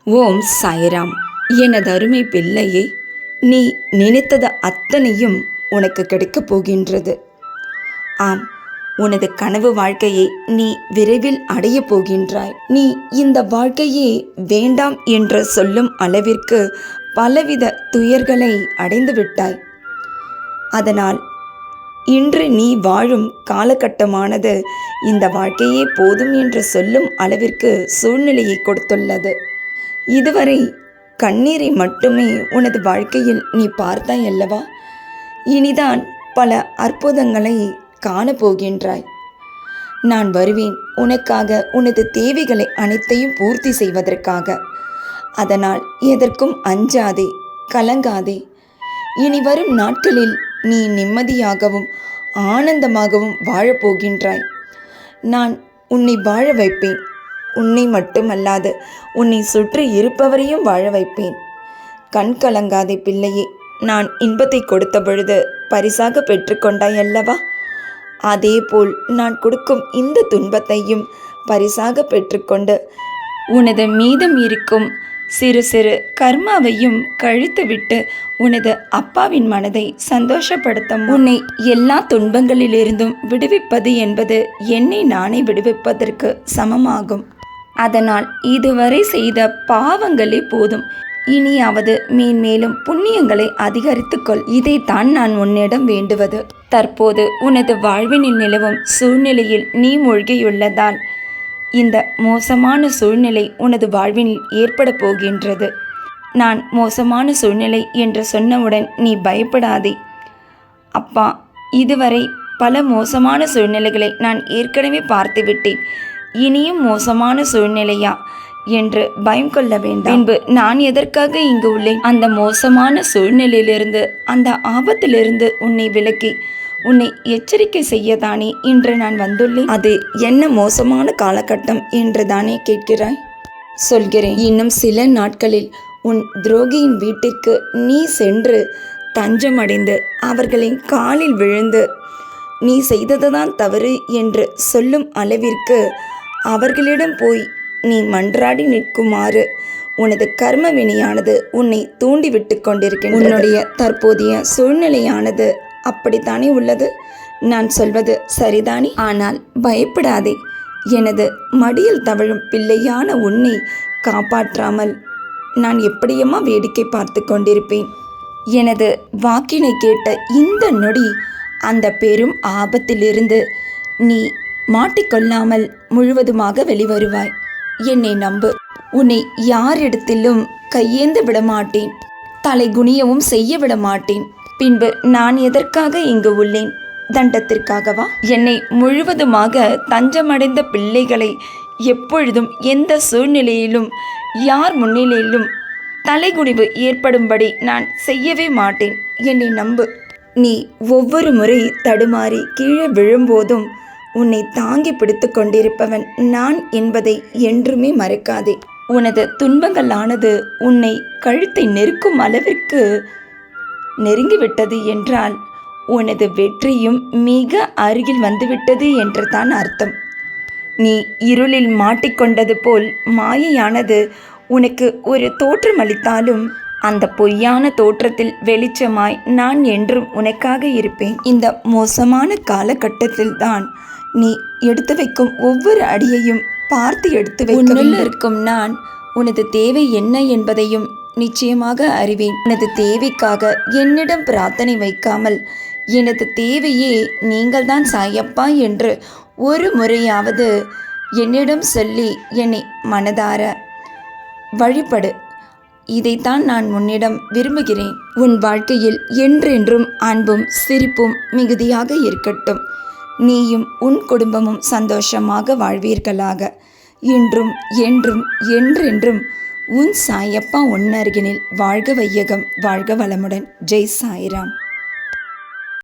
ஓம் சாய்ராம். எனது அருமை பிள்ளையே, நீ நினைத்தது அத்தனையும் உனக்கு கிடைக்கப் போகின்றது. ஆம், உனது கனவு வாழ்க்கையை நீ விரைவில் அடையப் போகின்றாய். நீ இந்த வாழ்க்கையே வேண்டாம் என்று சொல்லும் அளவிற்கு பலவித துயர்களை அடைந்து விட்டாய். அதனால் இன்று நீ வாழும் காலகட்டமானது இந்த வாழ்க்கையே போதும் என்று சொல்லும் அளவிற்கு சூழ்நிலையை கொடுத்துள்ளது. இதுவரை கண்ணீரை மட்டுமே உனது வாழ்க்கையில் நீ பார்த்தாய் அல்லவா? இனிதான் பல அற்புதங்களை காணப்போகின்றாய். நான் வருவேன் உனக்காக, உனது தேவைகளை அனைத்தையும் பூர்த்தி செய்வதற்காக. அதனால் எதற்கும் அஞ்சாதே, கலங்காதே. இனி வரும் நாட்களில் நீ நிம்மதியாகவும் ஆனந்தமாகவும் வாழப்போகின்றாய். நான் உன்னை வாழ வைப்பேன். உன்னை மட்டுமல்லாது உன்னை சுற்றி இருப்பவரையும் வாழ வைப்பேன். கண் கலங்காதே பிள்ளையே. நான் இன்பத்தை கொடுத்த பொழுது பரிசாக பெற்றுக்கொண்டாய் அல்லவா? அதேபோல் நான் கொடுக்கும் இந்த துன்பத்தையும் பரிசாக பெற்றுக்கொண்டு உனது மீதம் இருக்கும் சிறு சிறு கர்மாவையும் கழித்துவிட்டு உனது அப்பாவின் மனதை சந்தோஷப்படுத்த உன்னை எல்லா துன்பங்களிலிருந்தும் விடுவிப்பது என்பது என்னை நானே விடுவிப்பதற்கு சமமாகும். அதனால் இதுவரை செய்த பாவங்களே போதும். இனியாவது மேன்மேலும் புண்ணியங்களை அதிகரித்துக்கொள். இதைத்தான் நான் உன்னிடம் வேண்டுவது. தற்போது உனது வாழ்வினில் நிலவும் சூழ்நிலையில் நீ மூழ்கியுள்ளதால் இந்த மோசமான சூழ்நிலை உனது வாழ்வினில் ஏற்பட போகின்றது. நான் மோசமான சூழ்நிலை என்று சொன்னவுடன் நீ பயப்படாதே. அப்பா, இதுவரை பல மோசமான சூழ்நிலைகளை நான் ஏற்கனவே பார்த்துவிட்டேன். இனியும் மோசமான சூழ்நிலையா என்று பயம் கொள்ள வேண்டாம். பின்பு நான் எதற்காக இங்கு உள்ளேன்? அந்த மோசமான சூழ்நிலையிலிருந்து, அந்த ஆபத்திலிருந்து உன்னை விலக்கி உன்னை எச்சரிக்கை செய்யத்தானே இன்று நான் வந்துள்ளேன். அது என்ன மோசமான காலகட்டம் என்று தானே கேட்கிறாய்? சொல்கிறேன். இன்னும் சில நாட்களில் உன் துரோகியின் வீட்டிற்கு நீ சென்று தஞ்சமடைந்து அவர்களின் காலில் விழுந்து நீ செய்ததுதான் தவறு என்று சொல்லும் அளவிற்கு அவர்களிடம் போய் நீ மன்றாடி நிற்குமாறு உனது கர்ம வினையானது உன்னை தூண்டிவிட்டு கொண்டிருக்கின்றது. உன்னுடைய தற்போதைய சூழ்நிலையானது அப்படித்தானே உள்ளது. நான் சொல்வது சரிதானே? ஆனால் பயப்படாதே. எனது மடியில் தவழும் பிள்ளையான உன்னை காப்பாற்றாமல் நான் எப்படியம்மா வேடிக்கை பார்த்து கொண்டிருப்பேன்? எனது வாக்கினை கேட்ட இந்த நொடி அந்த பெரும் ஆபத்திலிருந்து நீ மாட்டிக்கொள்ளாமல் முழுவதுமாக வெளிவருவாய். என்னை நம்பு. உன்னை யாரிடத்திலும் கையேந்து விடமாட்டேன். தலை குனியவும் செய்ய விடமாட்டேன். பின்பு நான் எதற்காக இங்கு உள்ளேன்? தண்டத்திற்காகவா? என்னை முழுவதுமாக தஞ்சமடைந்த பிள்ளைகளை எப்பொழுதும் எந்த சூழ்நிலையிலும் யார் முன்னிலையிலும் தலைகுனிவு ஏற்படும்படி நான் செய்யவே மாட்டேன். என்னை நம்பு. நீ ஒவ்வொரு முறை தடுமாறி கீழே விழும்போதும் உன்னை தாங்கி பிடித்து கொண்டிருப்பவன் நான் என்பதை என்றுமே மறக்காதே. உனது துன்பங்களானது உன்னை கழுத்தை நெருக்கும் அளவிற்கு நெருங்கிவிட்டது என்றால் உனது வெற்றியும் மிக அருகில் வந்துவிட்டது என்று தான் அர்த்தம். நீ இருளில் மாட்டிக்கொண்டது போல் மாயையானது உனக்கு ஒரு தோற்றமளித்தாலும் அந்த பொய்யான தோற்றத்தில் வெளிச்சமாய் நான் என்றும் உனக்காக இருப்பேன். இந்த மோசமான காலகட்டத்தில் தான் நீ எடுத்து வைக்கும் ஒவ்வொரு அடியையும் பார்த்து எடுத்து வைக்க இருக்கும். நான் உனது தேவை என்ன என்பதையும் நிச்சயமாக அறிவேன். உனது தேவைக்காக என்னிடம் பிரார்த்தனை வைக்காமல் எனது தேவையே நீங்கள்தான் சாயப்பா என்று ஒரு முறையாவது என்னிடம் சொல்லி என்னை மனதார வழிபடு. இதைத்தான் நான் உன்னிடம் விரும்புகிறேன். உன் வாழ்க்கையில் என்றென்றும் அன்பும் சிரிப்பும் மிகுதியாக இருக்கட்டும். நீயும் உன் குடும்பமும் சந்தோஷமாக வாழ்வீர்களாக. இன்றும் என்றும் என்றென்றும் உன் சாயப்பா உன் அருகினில் வாழ்க வையகம், வாழ்க வளமுடன். ஜெய் சாய்ராம்.